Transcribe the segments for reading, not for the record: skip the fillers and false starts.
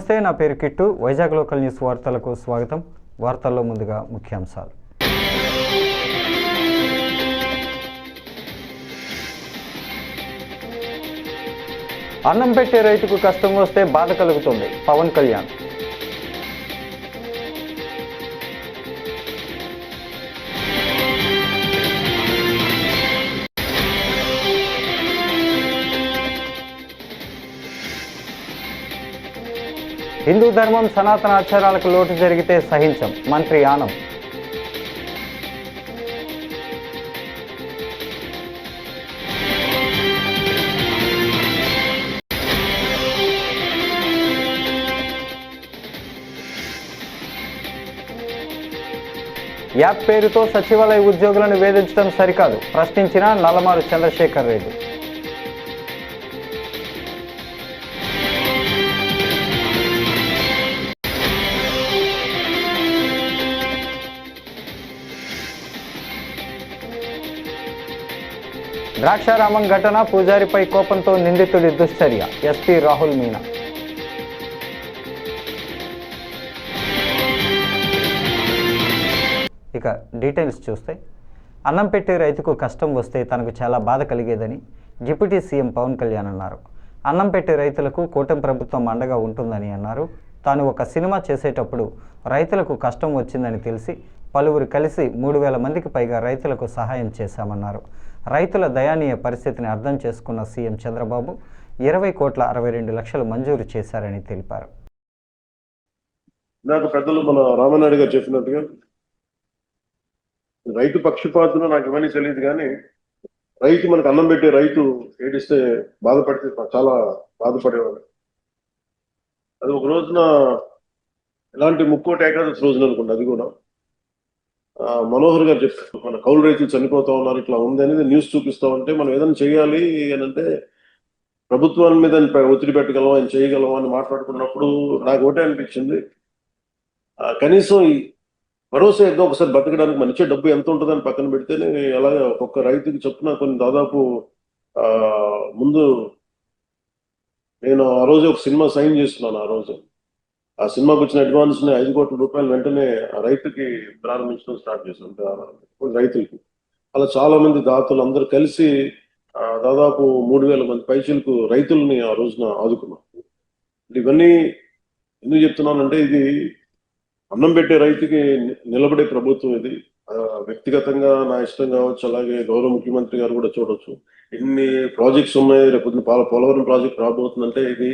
నమస్తే, నా పేరు కిట్టు. వైజాగ్ లోకల్ న్యూస్ వార్తలకు స్వాగతం. వార్తల్లో ముందుగా ముఖ్యాంశాలు. అన్నం పెట్టే రైతుకు కష్టం వస్తే బాధ కలుగుతుంది, పవన్ కళ్యాణ్. హిందూ ధర్మం సనాతన ఆచారాలకు లోటు జరిగితే సహించం, మంత్రి ఆనం. యాప్ పేరుతో సచివాలయ ఉద్యోగులను వేధించడం సరికాదు, ప్రశ్నించిన నల్లమారు చంద్రశేఖర్ రెడ్డి. ద్రాక్షారామం ఘటన, పూజారిపై కోపంతో నిందితుడి దుశ్చర్య, ఎస్పీ రాహుల్ మీనా. ఇక డీటెయిల్స్ చూస్తే, అన్నం పెట్టే రైతుకు కష్టం వస్తే తనకు చాలా బాధ కలిగేదని డిప్యూటీ సీఎం పవన్ కళ్యాణ్ అన్నారు. అన్నం పెట్టే రైతులకు కూటమి ప్రభుత్వం అండగా ఉంటుందని అన్నారు. తాను ఒక సినిమా చేసేటప్పుడు రైతులకు కష్టం వచ్చిందని తెలిసి పలువురు కలిసి 3,000 మందికి పైగా రైతులకు సహాయం చేశామన్నారు. రైతుల దయానీయ పరిస్థితిని అర్థం చేసుకున్న సీఎం చంద్రబాబు 20,62,00,000 మంజూరు చేశారని తెలిపారు. నాకు పెద్దలు మన రామనాయుడు గారు చెప్పినట్టుగా రైతు పక్షపాతులు నాకు ఇవన్నీ తెలియదు, కానీ రైతు మనకు అన్నం పెట్టే రైతు ఏడిస్తే బాధపడితే చాలా బాధపడేవాడు. అది ఒక రోజున ఎలాంటి ముక్కోటి ఏకాదశి రోజున అనుకోండి, అది కూడా మనోహర్ గారు చెప్పారు, మన కౌలు రైతులు చనిపోతా ఉన్నారు, ఇట్లా ఉంది అనేది న్యూస్ చూపిస్తా ఉంటే మనం ఏదైనా చేయాలి అని అంటే ప్రభుత్వాల మీద ఒత్తిడి పెట్టగలం, ఆయన చేయగలం అని మాట్లాడుకున్నప్పుడు నాకు ఒకటే అనిపించింది, కనీసం ఈ భరోసా ఏదో ఒకసారి బతకడానికి మన ఇచ్చే డబ్బు ఎంత ఉంటుందని పక్కన పెడితేనే అలాగే ఒక్కొక్క రైతుకి చొప్పున కొన్ని దాదాపు ముందు నేను ఆ రోజు ఒక సినిమా సైన్ చేస్తున్నాను. ఆ రోజు ఆ సినిమాకి వచ్చిన అడ్వాన్స్ ని 5 కోట్ల రూపాయలు వెంటనే ఆ రైతుకి ప్రారంభించడం స్టార్ట్ చేశాం రైతులకి. అలా చాలా మంది దాతలు అందరూ కలిసి దాదాపు 3,000 మంది పైచీలకు రైతుల్ని ఆ రోజున ఆదుకున్నాం. ఇవన్నీ ఎందుకు చెప్తున్నానంటే, ఇది అన్నం పెట్టే రైతుకి నిలబడే ప్రభుత్వం ఇది. వ్యక్తిగతంగా నా ఇష్టం కావచ్చు, అలాగే గౌరవ ముఖ్యమంత్రి గారు కూడా చూడొచ్చు, ఎన్ని ప్రాజెక్ట్స్ ఉన్నాయి, రేపు పోలవరం ప్రాజెక్ట్ రాబోతుందంటే ఇది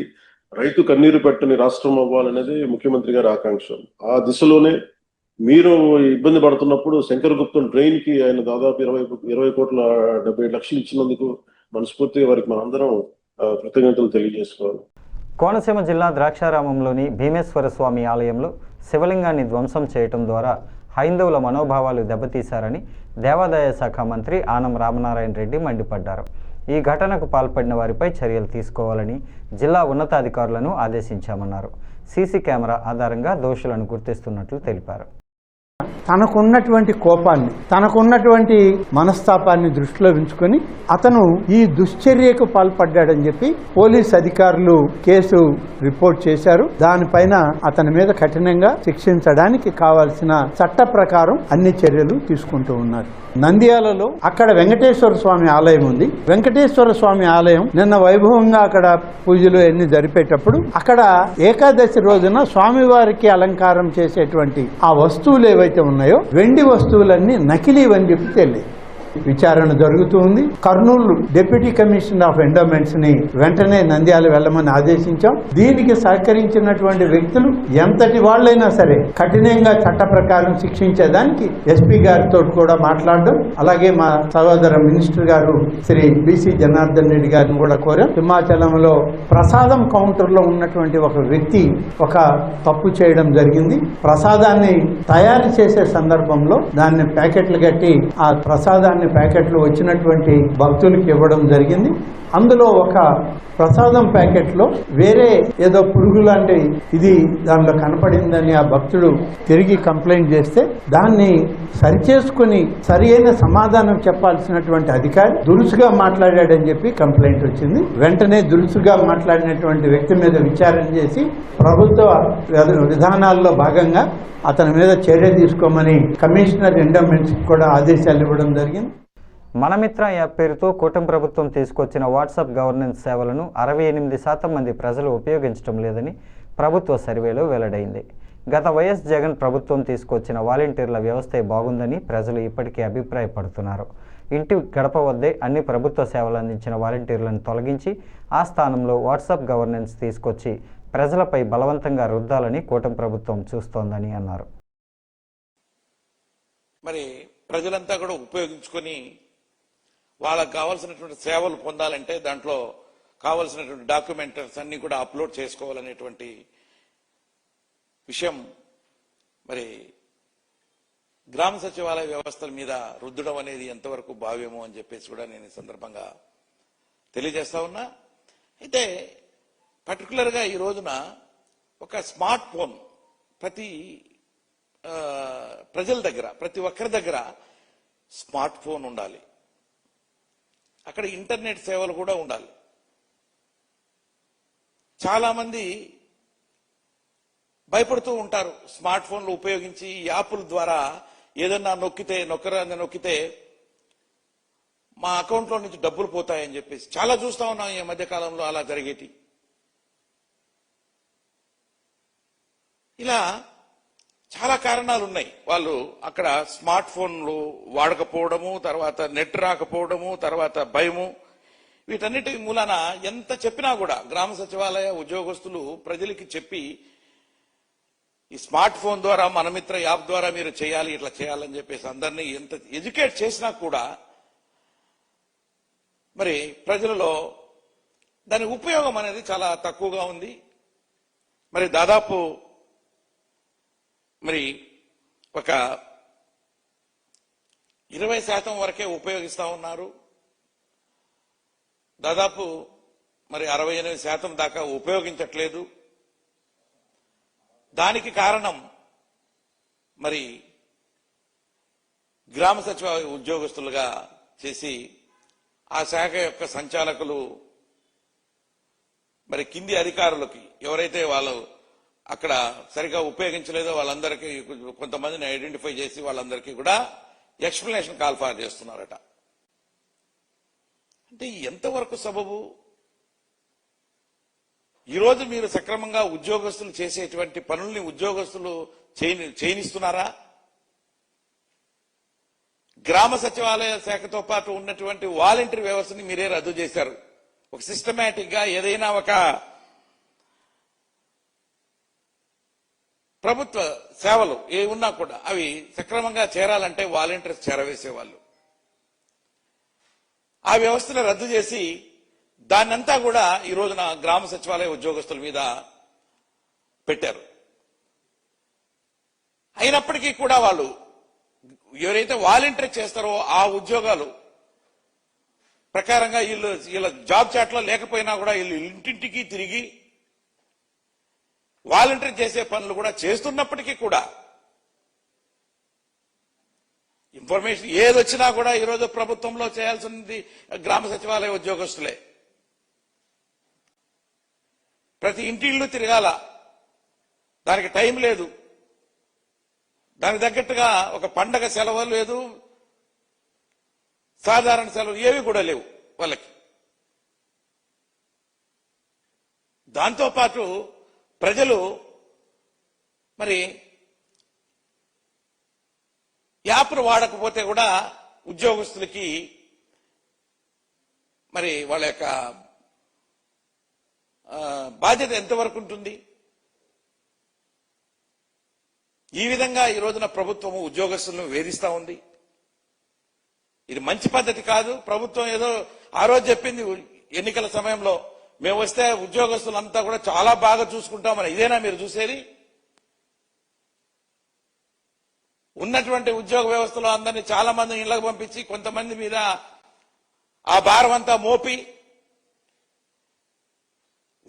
రైతు కన్నీరు పెట్టని రాష్ట్రం అవ్వాలనేది ముఖ్యమంత్రి గారి ఆకాంక్ష. ఆ దిశలోనే మీరు ఇబ్బంది పడుతున్నప్పుడు శంకరగుప్తం ట్రైన్ కి ఆయన దాదాపు 20,70,00,000 ఇచ్చినందుకు మనస్ఫూర్తిగా వారికి మనందరం కృతజ్ఞతలు తెలియజేసుకోవాలి. కోనసీమ జిల్లా ద్రాక్షారామంలోని భీమేశ్వర స్వామి ఆలయంలో శివలింగాన్ని ధ్వంసం చేయటం ద్వారా హైందవుల మనోభావాలు దెబ్బతీశారని దేవాదాయ శాఖ మంత్రి ఆనం రామనారాయణ రెడ్డి మండిపడ్డారు. ఈ ఘటనకు పాల్పడిన వారిపై చర్యలు తీసుకోవాలని జిల్లా ఉన్నతాధికారులను ఆదేశించామన్నారు. సీసీ కెమెరా ఆధారంగా దోషులను గుర్తిస్తున్నట్లు తెలిపారు. తనకున్నటువంటి కోపాన్ని, తనకున్నటువంటి మనస్తాపాన్ని దృష్టిలో ఉంచుకొని అతను ఈ దుశ్చర్యకు పాల్పడ్డాడని చెప్పి పోలీస్ అధికారులు కేసు రిపోర్ట్ చేశారు. దానిపైన అతని మీద కఠినంగా శిక్షించడానికి కావాల్సిన చట్ట ప్రకారం అన్ని చర్యలు తీసుకుంటూ ఉన్నారు. నంద్యాలలో అక్కడ వెంకటేశ్వర స్వామి ఆలయం ఉంది. వెంకటేశ్వర స్వామి ఆలయం నిన్న వైభవంగా అక్కడ పూజలు అన్ని జరిపేటప్పుడు అక్కడ ఏకాదశి రోజున స్వామివారికి అలంకారం చేసేటువంటి ఆ వస్తువులు ఏవైతే ఉన్నాయో వెండి వస్తువులన్నీ నకిలీవని చెప్పి తెలియదు. విచారణ జరుగుతూ ఉంది. Kurnool deputy commissioner of endowments ని వెంటనే నంద్యాల వెళ్లమని ఆదేశించాం. దీనికి సహకరించినటువంటి వ్యక్తులు ఎంతటి వాళ్ళైనా సరే కఠినంగా చట్ట ప్రకారం శిక్షించేదానికి ఎస్పీ గారితో కూడా మాట్లాడడం, అలాగే మా సహోదర మినిస్టర్ గారు శ్రీ బీసీ జనార్దన్ రెడ్డి గారిని కూడా కోరాం. సింహాచలంలో ప్రసాదం కౌంటర్ లో ఉన్నటువంటి ఒక వ్యక్తి ఒక తప్పు చేయడం జరిగింది. ప్రసాదాన్ని తయారు చేసే సందర్భంలో దాన్ని ప్యాకెట్లు కట్టి ఆ ప్రసాదాన్ని ప్యాకెట్లు వచ్చినటువంటి భక్తులకు ఇవ్వడం జరిగింది. అందులో ఒక ప్రసాదం ప్యాకెట్లో వేరే ఏదో పురుగు లాంటి ఇది దానిలో కనపడిందని ఆ భక్తుడు తిరిగి కంప్లైంట్ చేస్తే దాన్ని సరిచేసుకుని సరి అయిన సమాధానం చెప్పాల్సినటువంటి అధికారి దురుసుగా మాట్లాడాడని చెప్పి కంప్లైంట్ వచ్చింది. వెంటనే దురుసుగా మాట్లాడినటువంటి వ్యక్తి మీద విచారణ చేసి ప్రభుత్వ విధానాల్లో భాగంగా అతని మీద చర్య తీసుకోమని కమిషనర్ ఎండోమెంట్స్ కూడా ఆదేశాలు ఇవ్వడం జరిగింది. మనమిత్ర యాప్ పేరుతో కూటమి ప్రభుత్వం తీసుకొచ్చిన వాట్సాప్ గవర్నెన్స్ సేవలను 68% మంది ప్రజలు ఉపయోగించడం లేదని ప్రభుత్వ సర్వేలో వెల్లడైంది. గత వైఎస్ జగన్ ప్రభుత్వం తీసుకొచ్చిన వాలంటీర్ల వ్యవస్థే బాగుందని ప్రజలు ఇప్పటికీ అభిప్రాయపడుతున్నారు. ఇంటి గడప వద్దే అన్ని ప్రభుత్వ సేవలు అందించిన వాలంటీర్లను తొలగించి ఆ స్థానంలో వాట్సాప్ గవర్నెన్స్ తీసుకొచ్చి ప్రజలపై బలవంతంగా రుద్దాలని కూటమి ప్రభుత్వం చూస్తోందని అన్నారు. మరి ప్రజలంతా కూడా ఉపయోగించుకొని వాళ్ళకు కావాల్సినటువంటి సేవలు పొందాలంటే దాంట్లో కావాల్సినటువంటి డాక్యుమెంట్స్ అన్ని కూడా అప్లోడ్ చేసుకోవాలనేటువంటి విషయం మరి గ్రామ సచివాలయ వ్యవస్థల మీద రుద్దడం అనేది ఎంతవరకు భావ్యమో అని చెప్పేసి కూడా నేను ఈ సందర్భంగా తెలియజేస్తా ఉన్నా. అయితే పర్టికులర్గా ఈ రోజున ఒక స్మార్ట్ ఫోన్ ప్రజల దగ్గర ప్రతి ఒక్కరి దగ్గర స్మార్ట్ ఫోన్ ఉండాలి. అక్కడ ఇంటర్నెట్ సేవలు కూడా ఉండాలి. చాలా మంది భయపడుతూ ఉంటారు. స్మార్ట్ ఫోన్లు ఉపయోగించి యాప్ల ద్వారా ఏదన్నా నొక్కితే మా అకౌంట్లో నుంచి డబ్బులు పోతాయని చెప్పేసి చాలా చూస్తా ఉన్నాం ఈ మధ్య కాలంలో అలా జరిగేటి. ఇలా చాలా కారణాలు ఉన్నాయి. వాళ్ళు అక్కడ స్మార్ట్ ఫోన్లు వాడకపోవడము, తర్వాత నెట్ రాకపోవడము, తర్వాత భయము, వీటన్నిటి మూలాన ఎంత చెప్పినా కూడా గ్రామ సచివాలయ ఉద్యోగస్తులు ప్రజలకి చెప్పి ఈ స్మార్ట్ ఫోన్ ద్వారా మనమిత్ర యాప్ ద్వారా మీరు చేయాలి, ఇట్లా చేయాలని చెప్పేసి అందరినీ ఎంత ఎడ్యుకేట్ చేసినా కూడా మరి ప్రజలలో దాని ఉపయోగం అనేది చాలా తక్కువగా ఉంది. మరి దాదాపు మరి ఒక 20% వరకే ఉపయోగిస్తా ఉన్నారు. దాదాపు మరి 68% దాకా ఉపయోగించట్లేదు. దానికి కారణం మరి గ్రామ సచివాలయ ఉద్యోగస్తులుగా చేసి ఆ శాఖ యొక్క సంచాలకులు మరి కింది అధికారులకి ఎవరైతే వాళ్ళు అక్కడ సరిగా ఉపయోగించలేదో వాళ్ళందరికీ కొంతమందిని ఐడెంటిఫై చేసి వాళ్ళందరికీ కూడా ఎక్స్ప్లెనేషన్ కాల్ ఫార్ చేస్తున్నారట. అంటే ఎంతవరకు సబబు? ఈరోజు మీరు సక్రమంగా ఉద్యోగస్తులు చేసేటువంటి పనుల్ని ఉద్యోగస్తులు చేయనిస్తున్నారా? గ్రామ సచివాలయ శాఖతో పాటు ఉన్నటువంటి వాలంటీర్ వ్యవస్థని మీరే రద్దు చేశారు. ఒక సిస్టమేటిక్ గా ఏదైనా ఒక ప్రభుత్వ సేవలు ఏ ఉన్నా కూడా అవి సక్రమంగా చేరాలంటే వాలంటీర్స్ చేరవేసేవాళ్ళు. ఆ వ్యవస్థను రద్దు చేసి దాన్నంతా కూడా ఈ రోజున గ్రామ సచివాలయ ఉద్యోగస్తుల మీద పెట్టారు. అయినప్పటికీ కూడా వాళ్ళు ఎవరైతే వాలంటీర్ చేస్తారో ఆ ఉద్యోగాలు ప్రకారంగా వీళ్ళ జాబ్ చాట్లో లేకపోయినా కూడా వీళ్ళు ఇంటింటికి తిరిగి వాలంటీర్ చేసే పనులు కూడా చేస్తున్నప్పటికీ కూడా ఇన్ఫర్మేషన్ ఏదొచ్చినా కూడా ఈరోజు ప్రభుత్వంలో చేయాల్సింది గ్రామ సచివాలయ ఉద్యోగస్తులే. ప్రతి ఇంటిళ్ళు తిరగాల, దానికి టైం లేదు. దానికి తగ్గట్టుగా ఒక పండగ సెలవు లేదు, సాధారణ సెలవు ఏవి కూడా లేవు వాళ్ళకి. దాంతోపాటు ప్రజలు మరి యాప్ను వాడకపోతే కూడా ఉద్యోగస్తులకి మరి వాళ్ళ యొక్క బాధ్యత ఎంతవరకు ఉంటుంది? ఈ విధంగా ఈ రోజున ప్రభుత్వము ఉద్యోగస్తులను వేధిస్తా ఉంది. ఇది మంచి పద్ధతి కాదు. ప్రభుత్వం ఏదో ఆ రోజు చెప్పింది ఎన్నికల సమయంలో, మేము వస్తే ఉద్యోగస్తులంతా కూడా చాలా బాగా చూసుకుంటామని. ఇదేనా మీరు చూసేది? ఉన్నటువంటి ఉద్యోగ వ్యవస్థలో అందరినీ చాలా మందిని ఇళ్లకు పంపించి కొంతమంది మీద ఆ భారం అంతా మోపి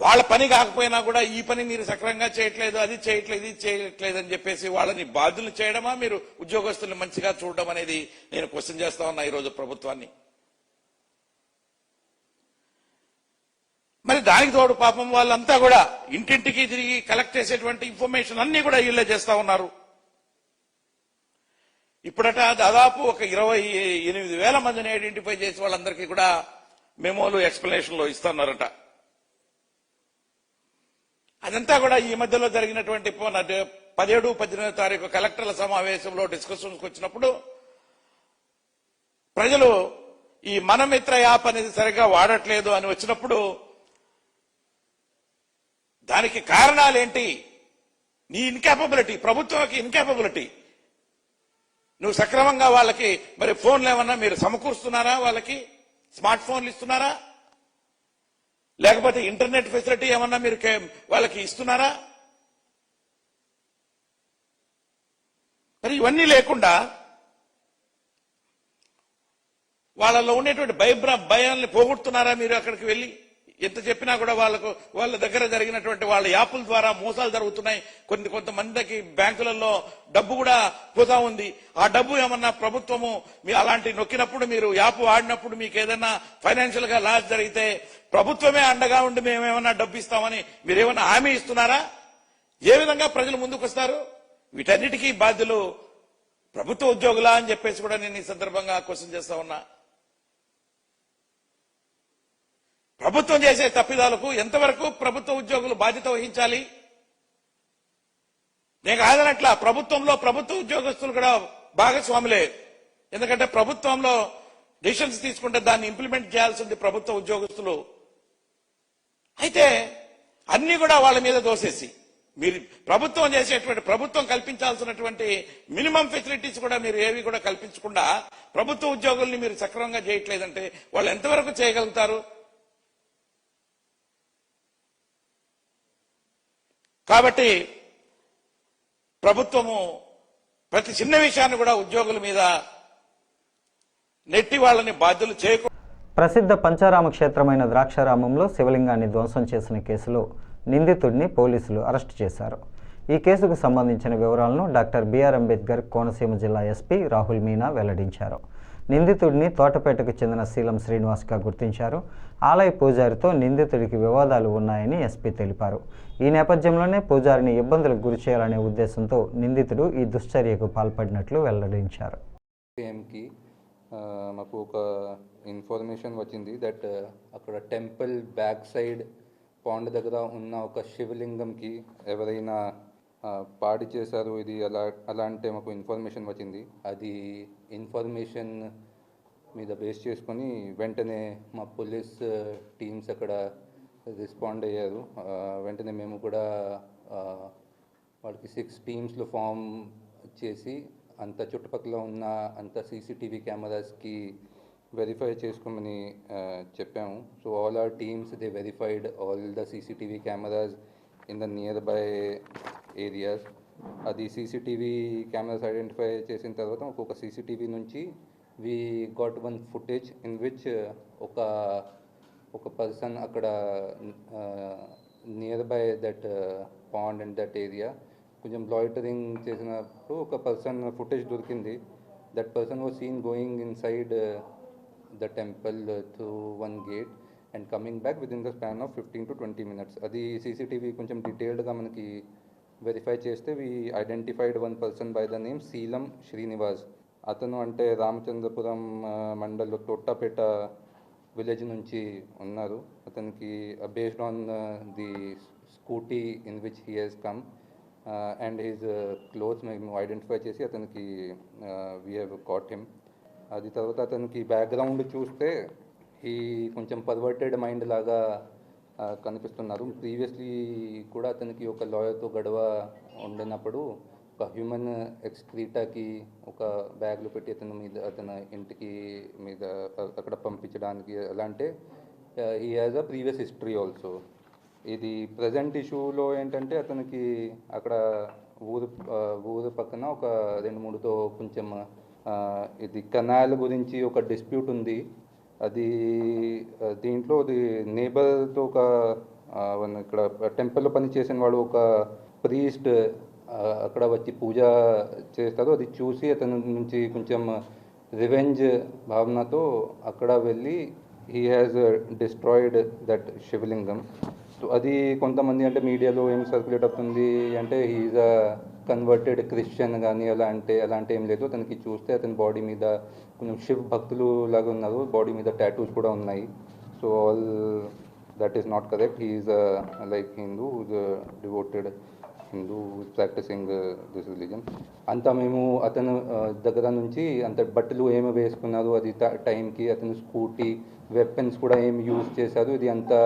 వాళ్ళ పని కాకపోయినా కూడా ఈ పని మీరు సక్రమంగా చేయట్లేదు, అది చేయట్లేదు, ఇది చేయట్లేదు అని చెప్పేసి వాళ్ళని బాధ్యులు చేయడమా, మీరు ఉద్యోగస్తుల్ని మంచిగా చూడడం అనేది నేను క్వశ్చన్ చేస్తా ఉన్నా ఈరోజు ప్రభుత్వాన్ని. మరి దానికి తోడు పాపం వాళ్ళంతా కూడా ఇంటింటికి తిరిగి కలెక్ట్ చేసేటువంటి ఇన్ఫర్మేషన్ అన్ని కూడా వీళ్ళే చేస్తా ఉన్నారు. ఇప్పుడట దాదాపు ఒక 28,000 మందిని ఐడెంటిఫై చేసి వాళ్ళందరికీ కూడా మెమోలు ఎక్స్ప్లెనేషన్లు ఇస్తున్నారట. అదంతా కూడా ఈ మధ్యలో జరిగినటువంటి 17, 18 తారీఖు కలెక్టర్ల సమావేశంలో డిస్కషన్స్కి వచ్చినప్పుడు ప్రజలు ఈ మనమిత్ర యాప్ అనేది సరిగ్గా వాడట్లేదు అని వచ్చినప్పుడు దానికి కారణాలేంటి? నీ ఇన్కాపబిలిటీ, ప్రభుత్వానికి ఇన్కాపబిలిటీ. నువ్వు సక్రమంగా వాళ్ళకి మరి ఫోన్లు ఏమన్నా మీరు సమకూరుస్తున్నారా? వాళ్ళకి స్మార్ట్ ఫోన్లు ఇస్తున్నారా? లేకపోతే ఇంటర్నెట్ ఫెసిలిటీ ఏమన్నా మీరు వాళ్ళకి ఇస్తున్నారా? మరి ఇవన్నీ లేకుండా వాళ్ళలో ఉండేటువంటి భయాల్ని పోగొడుతున్నారా మీరు? అక్కడికి వెళ్ళి ఎంత చెప్పినా కూడా వాళ్ళ దగ్గర జరిగినటువంటి వాళ్ళ యాప్ల ద్వారా మోసాలు జరుగుతున్నాయి. కొంతమందికి బ్యాంకులలో డబ్బు కూడా పోతా ఉంది. ఆ డబ్బు ఏమన్నా ప్రభుత్వము మీ అలాంటి నొక్కినప్పుడు, మీరు యాప్ వాడినప్పుడు మీకు ఏదైనా ఫైనాన్షియల్ గా లాస్ జరిగితే ప్రభుత్వమే అండగా ఉండి మేమేమన్నా డబ్బు ఇస్తామని మీరేమన్నా హామీ ఇస్తున్నారా? ఏ విధంగా ప్రజలు ముందుకు వస్తారు? వీటన్నిటికీ బాధ్యులు ప్రభుత్వ ఉద్యోగులా అని చెప్పేసి కూడా నేను ఈ సందర్భంగా క్వశ్చన్ చేస్తా ఉన్నా. ప్రభుత్వం చేసే తప్పిదాలకు ఎంతవరకు ప్రభుత్వ ఉద్యోగులు బాధ్యత వహించాలి? నేను కాదనట్లా, ప్రభుత్వంలో ప్రభుత్వ ఉద్యోగస్తులు కూడా భాగస్వాములే. ఎందుకంటే ప్రభుత్వంలో డిసిషన్స్ తీసుకుంటే దాన్ని ఇంప్లిమెంట్ చేయాల్సింది ప్రభుత్వ ఉద్యోగస్తులు. అయితే అన్ని కూడా వాళ్ళ మీద దోసేసి మీరు ప్రభుత్వం చేసేటువంటి, ప్రభుత్వం కల్పించాల్సినటువంటి మినిమం ఫెసిలిటీస్ కూడా మీరు ఏవి కూడా కల్పించకుండా ప్రభుత్వ ఉద్యోగుల్ని మీరు సక్రమంగా చేయట్లేదంటే వాళ్ళు ఎంతవరకు చేయగలుగుతారు? కాబట్టి ప్రభుత్వము ప్రతి చిన్న విషయాన్ని కూడా ఉద్యోగుల మీద నెట్టి వాళ్ళని బాధ్యులు చేయకుండా. ప్రసిద్ధ పంచారామ క్షేత్రమైన ద్రాక్షారామంలో శివలింగాన్ని ధ్వంసం చేసిన కేసులో నిందితుడిని పోలీసులు అరెస్టు చేశారు. ఈ కేసుకు సంబంధించిన వివరాలను డాక్టర్ బిఆర్ అంబేద్కర్ కోనసీమ జిల్లా ఎస్పీ రాహుల్ మీనా వెల్లడించారు. నిందితుడిని తోటపేటకు చెందిన శీలం శ్రీనివాస్గా గుర్తించారు. ఆలయ పూజారితో నిందితుడికి వివాదాలు ఉన్నాయని ఎస్పీ తెలిపారు. ఈ నేపథ్యంలోనే పూజారిని ఇబ్బందులకు గురి చేయాలనే ఉద్దేశంతో నిందితుడు ఈ దుశ్చర్యకు పాల్పడినట్లు వెల్లడించారు. మాకు ఒక ఇన్ఫర్మేషన్ వచ్చింది దట్ అక్కడ టెంపుల్ బ్యాక్ సైడ్ పాండ్ దగ్గర ఉన్న ఒక శివలింగంకి ఎవరైనా పాడి చేశారు ఇది అలా అంటే మాకు ఇన్ఫర్మేషన్ వచ్చింది. అది ఇన్ఫర్మేషన్ మీద బేస్ చేసుకొని వెంటనే మా పోలీస్ టీమ్స్ అక్కడ రెస్పాండ్ అయ్యారు. వెంటనే మేము కూడా వాళ్ళకి 6 టీమ్స్లో ఫామ్ చేసి అంత చుట్టుపక్కల ఉన్న అంత సీసీటీవీ కెమెరాస్కి వెరిఫై చేసుకోమని చెప్పాము. So all our teams they verified all the CCTV cameras in the nearby areas. అది సీసీటీవీ కెమెరాస్ ఐడెంటిఫై చేసిన తర్వాత ఒక్కొక్క సీసీటీవీ నుంచి we got one footage in which ఒక పర్సన్ అక్కడ near by that pond and that area కొంచెం loitering చేసినప్పుడు ఒక పర్సన్ ఫుటేజ్ దొరికింది. That person was seen going inside the temple through one gate and coming back within the span of 15 to 20 minutes. అది CCTV కొంచెం డీటెయిల్డ్గా మనకి verify చేస్తే we identified one person by the name Seelam Srinivas. అతను అంటే రామచంద్రపురం మండల్లో Thottapeta village నుంచి ఉన్నారు. అతనికి based on the scooty in which he he's come and his clothes మేము ఐడెంటిఫై చేసి అతనికి వీ హ్యావ్ కాట్ హిమ్. అది తర్వాత అతనికి బ్యాక్గ్రౌండ్ చూస్తే ఈ కొంచెం పర్వర్టెడ్ మైండ్ లాగా కనిపిస్తున్నారు. ప్రీవియస్లీ కూడా అతనికి ఒక లాయర్తో గొడవ ఉండినప్పుడు ఒక హ్యూమన్ ఎక్స్క్రీటాకి ఒక బ్యాగ్లో పెట్టి అతని ఇంటికి మీద అక్కడ పంపించడానికి అలా అంటే ఈ has a previous history also. ఇది ప్రజెంట్ ఇష్యూలో ఏంటంటే అతనికి అక్కడ ఊరు పక్కన ఒక 2-3తో కొంచెం ఇది కెనాల్ గురించి ఒక డిస్ప్యూట్ ఉంది. అది దీంట్లో అది నేబర్తో ఒక ఇక్కడ టెంపుల్లో పని చేసిన వాడు ఒక ప్రీస్ట్ అక్కడ వచ్చి పూజ చేస్తారు. అది చూసి అతని నుంచి కొంచెం రివెంజ్ భావనతో అక్కడ వెళ్ళి హీ హ్యాస్ డిస్ట్రాయిడ్ దట్ శివలింగం. సో అది కొంతమంది అంటే మీడియాలో ఏం సర్క్యులేట్ అవుతుంది అంటే హీఈస్ అ కన్వర్టెడ్ క్రిస్టియన్ కానీ అలాంటి ఏం లేదు. అతనికి చూస్తే అతని బాడీ మీద కొంచెం శివ్ భక్తులు లాగా ఉన్నారు, బాడీ మీద టాటూస్ కూడా ఉన్నాయి. So all that is not correct. He is like Hindu, devoted Hindu practising this religion. అంతా మేము అతను దగ్గర నుంచి అంత బట్టలు ఏమి వేసుకున్నారు, అది టైంకి అతను స్కూటీ, వెపన్స్ కూడా ఏమి యూజ్ చేశారు, ఇది అంతా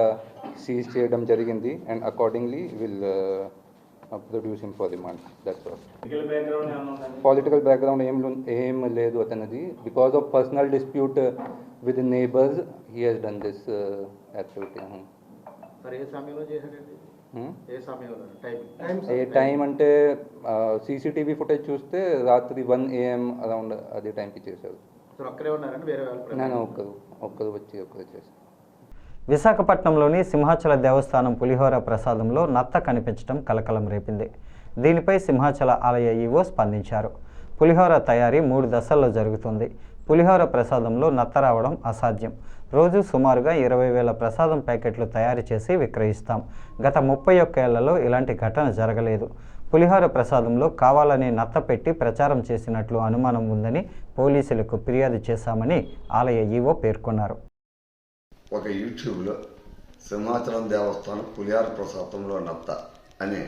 సీజ్ చేయడం జరిగింది. And accordingly will produce him for remand. That's all. Political background ఏం లేదు అతనిది. Because of personal dispute with neighbours he has done this activity. A time అంటే సీసీటీవీ ఫుటేజ్ చూస్తే రాత్రి 1 AM అరౌండ్ అదే టైంకి చేశారు. నేను ఒక్కరు చేశాను. విశాఖపట్నంలోని సింహాచల దేవస్థానం పులిహోర ప్రసాదంలో నత్త కనిపించడం కలకలం రేపింది. దీనిపై సింహాచల ఆలయ ఈవో స్పందించారు. పులిహోర తయారీ 3 దశల్లో జరుగుతుంది. పులిహోర ప్రసాదంలో నత్త రావడం అసాధ్యం. రోజు సుమారుగా 20,000 ప్రసాదం ప్యాకెట్లు తయారు చేసి విక్రయిస్తాం. గత 31 ఏళ్లలో ఇలాంటి ఘటన జరగలేదు. పులిహోర ప్రసాదంలో కావాలని నత్త పెట్టి ప్రచారం చేసినట్లు అనుమానం ఉందని పోలీసులకు ఫిర్యాదు చేశామని ఆలయ ఈవో పేర్కొన్నారు. ఒక యూట్యూబ్లో సింహాచలం దేవస్థానం పులిహార ప్రసాదంలో నత్త అనే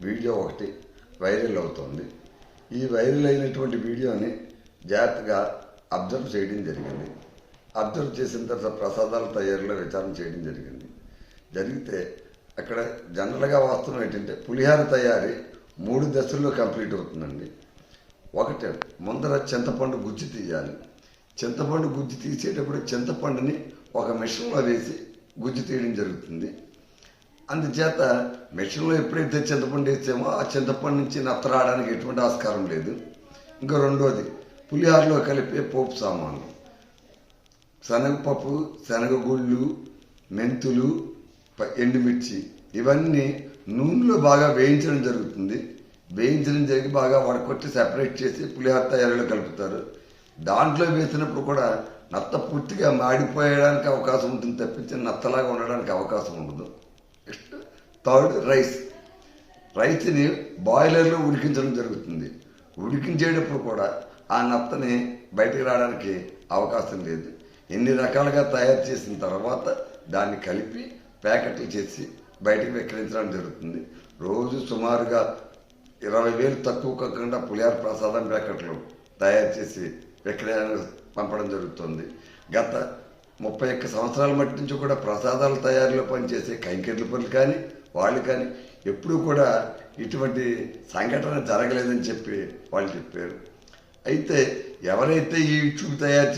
వీడియో ఒకటి వైరల్ అవుతోంది. ఈ వైరల్ అయినటువంటి వీడియోని జాగ్రత్తగా అబ్జర్వ్ చేయడం జరిగింది. అబ్జర్వ్ చేసిన తర్వాత ప్రసాదాల తయారీలో విచారణ చేయడం జరిగితే అక్కడ జనరల్గా వాస్తవం ఏంటంటే పులిహార తయారీ 3 దశల్లో కంప్లీట్ అవుతుందండి. ఒకటి, ముందర చింతపండు గుజ్జు తీయాలి. చింతపండు గుజ్జు తీసేటప్పుడు చింతపండుని ఒక మిషన్లో వేసి గుజ్జు తీయడం జరుగుతుంది. అందుచేత మిషన్లో ఎప్పుడైతే చింతపండు వేసామో ఆ చింతపండు నుంచి నత్త రావడానికి ఎటువంటి ఆస్కారం లేదు. ఇంకా రెండోది, పులిహారలో కలిపే పోపు సామాన్లు, శనగపప్పు, శనగగుళ్ళు, మెంతులు, ఎండుమిర్చి ఇవన్నీ నూనెలో బాగా వేయించడం జరుగుతుంది. వేయించడం జరిగి బాగా వడకొట్టి సెపరేట్ చేసి పులిహార తయారీలో కలుపుతారు. దాంట్లో వేసినప్పుడు కూడా నత్త పూర్తిగా మాడిపోయడానికి అవకాశం ఉంటుంది తప్పించి నత్తలాగా ఉండడానికి అవకాశం ఉండదు. నెక్స్ట్ థర్డ్, రైస్ని బాయిలర్లో ఉడికించడం జరుగుతుంది. ఉడికించేటప్పుడు కూడా ఆ నత్తని బయటకు రావడానికి అవకాశం లేదు. ఎన్ని రకాలుగా తయారు చేసిన తర్వాత దాన్ని కలిపి ప్యాకెట్లు చేసి బయటకు విక్రయించడం జరుగుతుంది. రోజు సుమారుగా 20,000 తక్కువ కాకుండా పులిహార ప్రసాదం ప్యాకెట్లు తయారు చేసి విక్రయానికి పంపడం జరుగుతుంది. గత 31 సంవత్సరాల మట్టి నుంచి కూడా ప్రసాదాల తయారీలో పనిచేసే కైంకర్ల పనులు కానీ వాళ్ళు కానీ ఎప్పుడూ కూడా ఇటువంటి సంఘటన జరగలేదని చెప్పి వాళ్ళు చెప్పారు. అయితే ఎవరైతే ఈ యూట్యూబ్ తయారు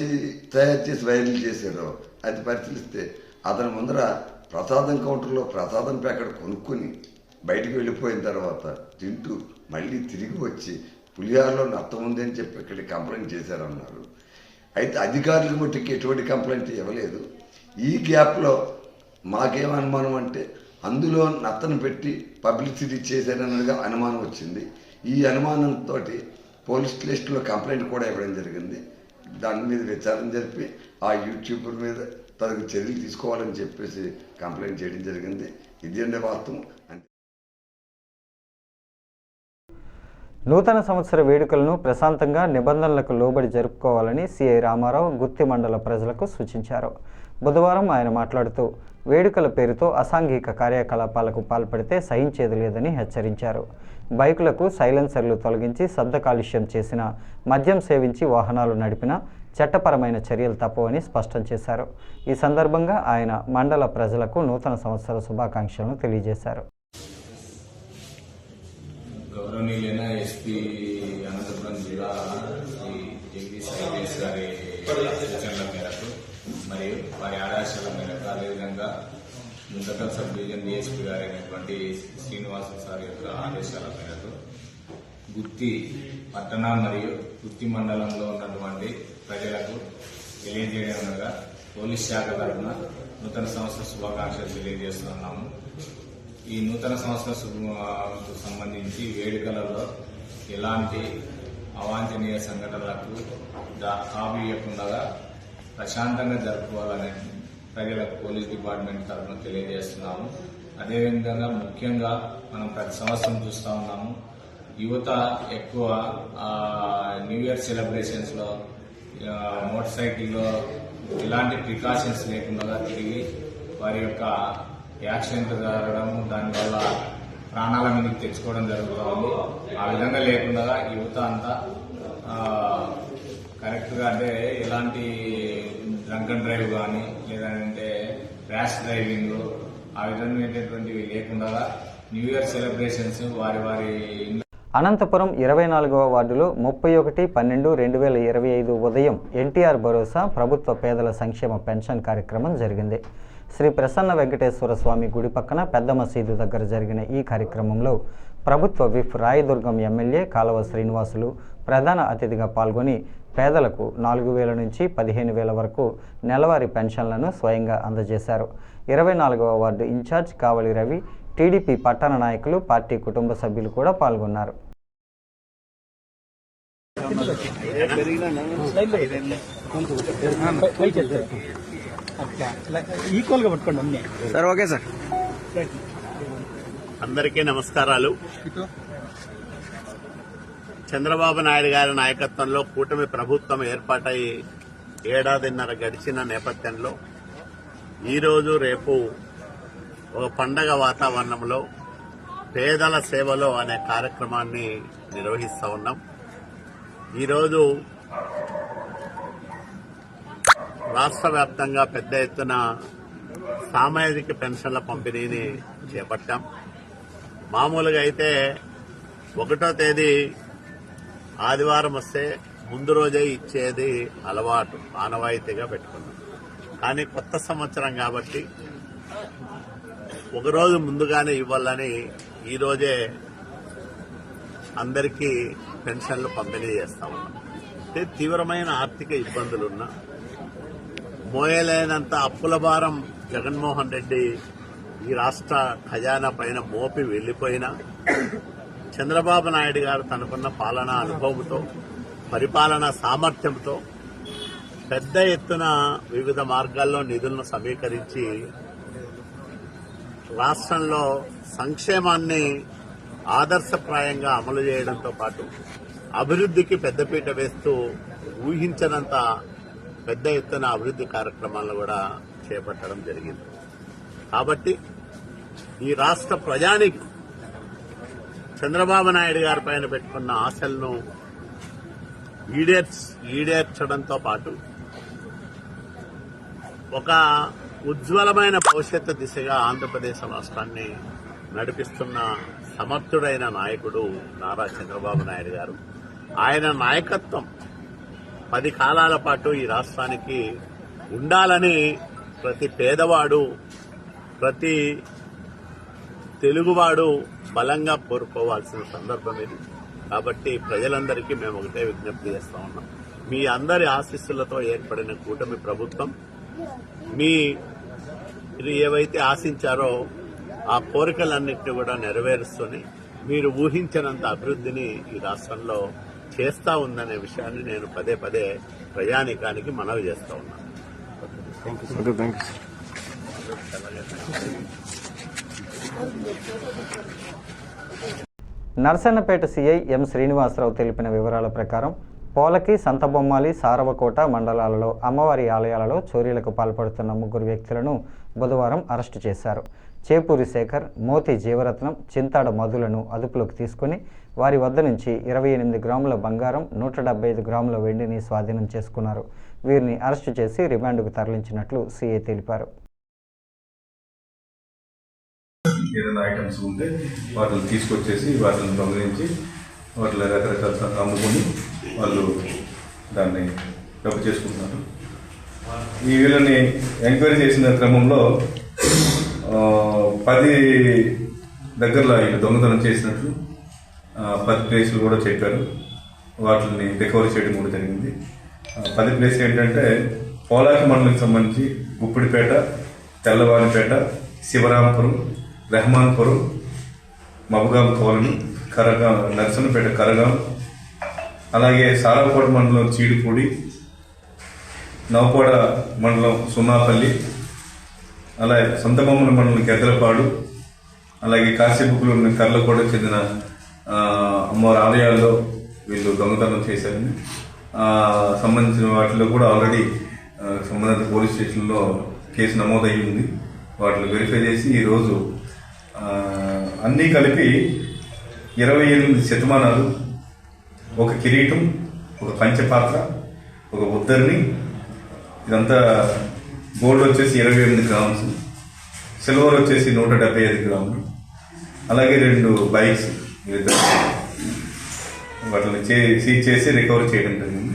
చేసి వైరల్ చేశారో అది పరిశీలిస్తే అతని ముందర ప్రసాదం కౌంటర్లో ప్రసాదం ప్యాకెట్ కొనుక్కొని బయటకు వెళ్ళిపోయిన తర్వాత తింటూ మళ్ళీ తిరిగి వచ్చి పులిహారలో నత్తం ఉంది అని చెప్పి ఇక్కడ కంప్లైంట్ చేశారన్నారు. అయితే అధికారులకు మట్టుకు ఎటువంటి కంప్లైంట్ ఇవ్వలేదు. ఈ గ్యాప్లో మాకేం అనుమానం అంటే అందులో నత్తను పెట్టి పబ్లిసిటీ చేశారన్నదిగా అనుమానం వచ్చింది. ఈ అనుమానంతో పోలీస్ స్టేషన్లో కంప్లైంట్ కూడా ఇవ్వడం జరిగింది. దాని మీద విచారణ జరిపి ఆ యూట్యూబర్ మీద తనకు చర్యలు తీసుకోవాలని చెప్పేసి కంప్లైంట్ చేయడం జరిగింది. ఇది అంటే వాస్తవం. నూతన సంవత్సర వేడుకలను ప్రశాంతంగా నిబంధనలకు లోబడి జరుపుకోవాలని సిఐ రామారావు గుత్తి మండల ప్రజలకు సూచించారు. బుధవారం ఆయన మాట్లాడుతూ వేడుకల పేరుతో అసాంఘిక కార్యకలాపాలకు పాల్పడితే సహించేది లేదని హెచ్చరించారు. బైకులకు సైలెన్సర్లు తొలగించి శబ్ద కాలుష్యం చేసిన, మద్యం సేవించి వాహనాలు నడిపిన చట్టపరమైన చర్యలు తప్పవని స్పష్టం చేశారు. ఈ సందర్భంగా ఆయన మండల ప్రజలకు నూతన సంవత్సర శుభాకాంక్షలను తెలియజేశారు. గౌరవనీయులైన ఎస్పీ అనంతపురం జిల్లా శ్రీ జగదీష్ ఐపీఎస్ గారి సూచనల మేరకు మరియు వారి ఆదేశాల మేరకు అదేవిధంగా ముందకల్ సబ్ డివిజన్ డిఎస్పీ గారైనటువంటి శ్రీనివాస సార్ యొక్క ఆదేశాల మేరకు గుత్తి పట్టణ మరియు గుత్తి మండలంలో ఉన్నటువంటి ప్రజలకు తెలియజేయడంగా పోలీస్ శాఖ తరఫున నూతన సంవత్సర శుభాకాంక్షలు తెలియజేస్తున్నాము. ఈ నూతన సంవత్సర సంబంధించి వేడుకలలో ఎలాంటి అవాంఛనీయ సంఘటనలకు తావియకుండా ప్రశాంతంగా జరుపుకోవాలని ప్రజలకు పోలీస్ డిపార్ట్మెంట్ తరఫున తెలియజేస్తున్నాము. అదేవిధంగా ముఖ్యంగా మనం ప్రతి సంవత్సరం చూస్తూ ఉన్నాము, యువత ఎక్కువ న్యూ ఇయర్ సెలబ్రేషన్స్ లో మోటార్ సైకిల్లో ఎలాంటి ప్రికాషన్స్ లేకుండా తిరిగి వారి యొక్క యాక్సిడెంట్ జరగడం, దానివల్ల ప్రాణాల మీదకి తెచ్చుకోవడం జరుగుతుంది. ఆ విధంగా లేకుండా యువత అంతా కరెక్ట్గా అంటే ఎలాంటి డ్రంక్ అండ్ డ్రైవ్ కానీ లేదంటే ర్యాష్ డ్రైవింగ్ ఆ విధమైనటువంటివి లేకుండా న్యూ ఇయర్ సెలబ్రేషన్స్ వారి అనంతపురం 24వ వార్డులో 31/12/2025 ఉదయం ఎన్టీఆర్ భరోసా ప్రభుత్వ పేదల సంక్షేమ పెన్షన్ కార్యక్రమం జరిగింది. శ్రీ ప్రసన్న వెంకటేశ్వర స్వామి గుడి పక్కన పెద్ద మసీదు దగ్గర జరిగిన ఈ కార్యక్రమంలో ప్రభుత్వ విప్ రాయదుర్గం ఎమ్మెల్యే కాలవ శ్రీనివాసులు ప్రధాన అతిథిగా పాల్గొని పేదలకు 4,000 నుంచి 15,000 వరకు నెలవారీ పెన్షన్లను స్వయంగా అందజేశారు. 24వ వార్డు ఇన్ఛార్జ్ కావలి రవి, టీడీపీ పట్టణ నాయకులు, పార్టీ కుటుంబ సభ్యులు కూడా పాల్గొన్నారు. అందరికీ నమస్కారాలు. చంద్రబాబు నాయుడు గారి నాయకత్వంలో కూటమి ప్రభుత్వం ఏర్పాటై ఏడాదిన్నర గడిచిన నేపథ్యంలో ఈరోజు రేపు ఒక పండగ వాతావరణంలో పేదల సేవలో అనే కార్యక్రమాన్ని నిర్వహిస్తూ ఉన్నాం. ఈరోజు రాష్ట్ర వ్యాప్తంగా పెద్ద ఎత్తున సామాజిక పెన్షన్ల పంపిణీని చేపట్టాం. మామూలుగా అయితే 1వ తేదీ ఆదివారం వస్తే ముందు రోజే ఇచ్చేది అలవాటు, ఆనవాయితీగా పెట్టుకున్నాం. కానీ కొత్త సంవత్సరం కాబట్టి ఒకరోజు ముందుగానే ఇవ్వాలని ఈరోజే అందరికీ పెన్షన్లు పంపిణీ చేస్తా ఉన్నాం. తీవ్రమైన ఆర్థిక ఇబ్బందులున్నా, మోయలేనంత అప్పుల భారం జగన్మోహన్ రెడ్డి ఈ రాష్ట్ర ఖజానా పైన మోపి వెళ్లిపోయినా చంద్రబాబు నాయుడు గారు తనకున్న పాలనా అనుభవంతో, పరిపాలనా సామర్థ్యంతో పెద్ద ఎత్తున వివిధ మార్గాల్లో నిధులను సమీకరించి రాష్ట్రంలో సంక్షేమాన్ని ఆదర్శప్రాయంగా అమలు చేయడంతో పాటు అభివృద్ధికి పెద్దపీట వేస్తూ ఊహించనంత పెద్ద ఎత్తున అభివృద్ధి కార్యక్రమాలను కూడా చేపట్టడం జరిగింది. కాబట్టి ఈ రాష్ట్ర ప్రజానికి చంద్రబాబు నాయుడు గారి పైన పెట్టుకున్న ఆశలను ఈడేర్చడంతో పాటు ఒక ఉజ్వలమైన భవిష్యత్తు దిశగా ఆంధ్రప్రదేశ్ రాష్ట్రాన్ని నడిపిస్తున్న సమర్థుడైన నాయకుడు నారా చంద్రబాబు నాయుడు గారు. ఆయన నాయకత్వం 10 కాలాల పాటు ఈ రాష్ట్రానికి ఉండాలని ప్రతి పేదవాడు, ప్రతి తెలుగువాడు బలంగా కోరుకోవాల్సిన సందర్భం ఇది. కాబట్టి ప్రజలందరికీ మేము ఒకటే విజ్ఞప్తి చేస్తా ఉన్నాం. మీ అందరి ఆశీస్సులతో ఏర్పడిన కూటమి ప్రభుత్వం మీరు ఏవైతే ఆశించారో ఆ కోరికలన్నింటినీ కూడా నెరవేరుస్తూనే మీరు ఊహించినంత అభివృద్ధిని ఈ రాష్ట్రంలో చేస్తా ఉందనే విషయాన్ని నేను పదే పదే ప్రజానీకానికి మనవి చేస్తా ఉన్నాను. నర్సన్నపేట సిఐ ఎం శ్రీనివాసరావు తెలిపిన వివరాల ప్రకారం పోలకి, సంతబొమ్మాలి, సారవకోట మండలాలలో అమ్మవారి ఆలయాలలో చోరీలకు పాల్పడుతున్న 3 వ్యక్తులను బుధవారం అరెస్టు చేశారు. చేపూరి శేఖర్, మోతి జీవరత్నం, చింతాడ మధులను అదుపులోకి తీసుకుని వారి వద్ద నుంచి 28 గ్రాముల బంగారం, 175 గ్రాముల వెండిని స్వాధీనం చేసుకున్నారు. వీరిని అరెస్టు చేసి రిమాండ్కు తరలించినట్లు సీఐ తెలిపారు. ఏదైనా ఐటమ్స్ ఉంటే వాటిని తీసుకొచ్చేసి వాటిని దొంగలించి వాటిని రకరకాల అమ్ముకొని వాళ్ళు దాన్ని డబ్బు చేసుకుంటున్నారు. ఈ వీళ్ళని ఎంక్వైరీ చేసిన క్రమంలో 10 దగ్గరలో వీళ్ళు దొంగతనం చేసినట్లు 10 ప్లేసులు కూడా చెప్పారు. వాటిని రికవరీ చేయడం కూడా జరిగింది. 10 ప్లేస్ ఏంటంటే పోలాకి మండలికి సంబంధించి గుప్పిడిపేట, తెల్లవారిపేట, శివరాంపురం, రెహమాన్పురం, మబుగాం కాలనీ, కరగాం, నర్సనపేట కరగాం, అలాగే సారాకోట మండలం చీడుపూడి, నవకోడ మండలం సున్నాపల్లి, అలాగే సొంతబొమ్మల మండలం గెద్దలపాడు, అలాగే కాశీబుక్కులు కర్లకోట చెందిన అమ్మవారి ఆలయాల్లో వీళ్ళు దొంగతనం చేశారని సంబంధించిన వాటిలో కూడా ఆల్రెడీ సంబంధిత పోలీస్ స్టేషన్లో కేసు నమోదయ్యి ఉంది. వాటిని వెరిఫై చేసి ఈరోజు అన్నీ కలిపి 28 శతమానాలు, ఒక కిరీటం, ఒక పంచపాత్ర, ఒక ఉద్దరిని, ఇదంతా గోల్డ్ వచ్చేసి 28 గ్రామ్స్, సిల్వర్ వచ్చేసి 175 గ్రాములు, అలాగే 2 బైక్స్ వాటిని సీజ్ చేసి రికవర్ చేయడం జరిగింది.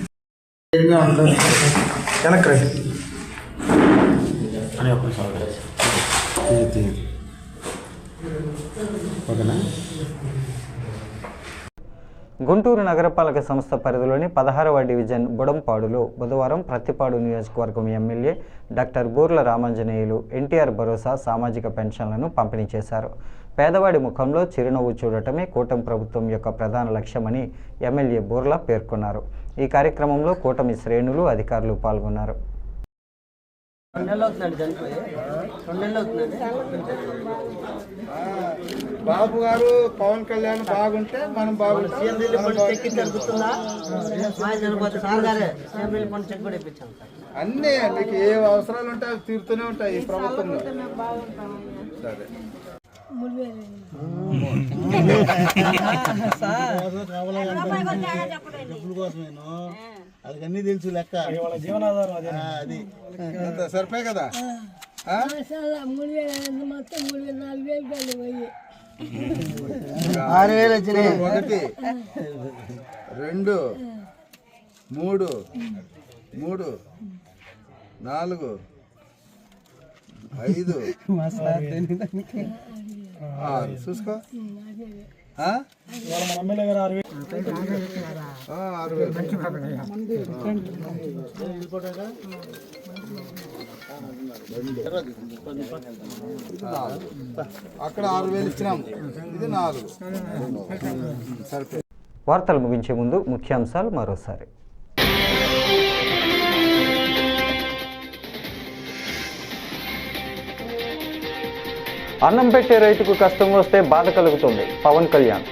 గుంటూరు నగరపాలక సంస్థ పరిధిలోని 16వ డివిజన్ బుడంపాడులో బుధవారం ప్రత్తిపాడు నియోజకవర్గం ఎమ్మెల్యే డాక్టర్ బూర్ల రామాంజనేయులు ఎన్టీఆర్ భరోసా సామాజిక పెన్షన్లను పంపిణీ చేశారు. పేదవాడి ముఖంలో చిరునవ్వు చూడటమే కూటమి ప్రభుత్వం యొక్క ప్రధాన లక్ష్యమని ఎమ్మెల్యే బూర్ల పేర్కొన్నారు. ఈ కార్యక్రమంలో కూటమి శ్రేణులు, అధికారులు పాల్గొన్నారు. బాబు గారు పవన్ కళ్యాణ్ బాగుంటే మనం బాగుంటాం. అన్నీ మీకు ఏ అవసరాలు ఉంటాయి అవి తీరుతూనే ఉంటాయి ఈ ప్రభుత్వంలో. సరే అది అన్నీ తెలుసు లెక్క, జీవనాధారం అది సరిపోయి కదా. 6,000 వచ్చినాయి. 1 2 3 4 5 చూసుకో. 6,000 అక్కడ 6,000 ఇచ్చినాం, ఇది 4. సరిపోయి. వార్తలు ముగించే ముందు ముఖ్యాంశాలు మరోసారి. అన్నం పెట్టే రైతుకు కష్టం వస్తే బాధ కలుగుతుంది, పవన్ కళ్యాణ్.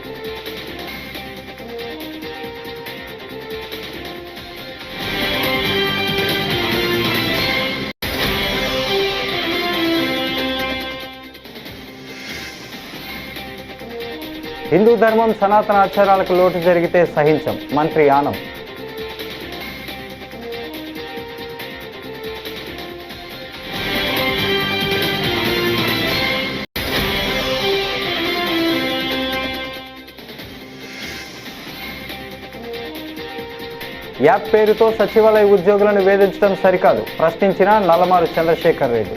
హిందూ ధర్మం, సనాతన ఆచారాలకు లోటు జరిగితే సహించం, మంత్రి ఆనం. యాప్ పేరుతో సచివాలయ ఉద్యోగులను వేధించడం సరికాదు, ప్రశ్నించిన నల్లమారు చంద్రశేఖర్ రెడ్డి.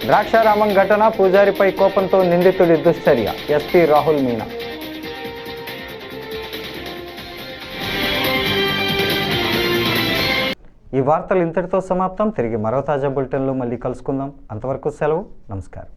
ద్రాక్షారామం ఘటన, పూజారిపై కోపంతో నిందితుడి దుశ్చర్య, ఎస్పీ రాహుల్ మీనా. ఈ వార్తలు ఇంతటితో సమాప్తం. తిరిగి మరో తాజా బులెటిన్లో మళ్ళీ కలుసుకుందాం. అంతవరకు సెలవు. నమస్కారం.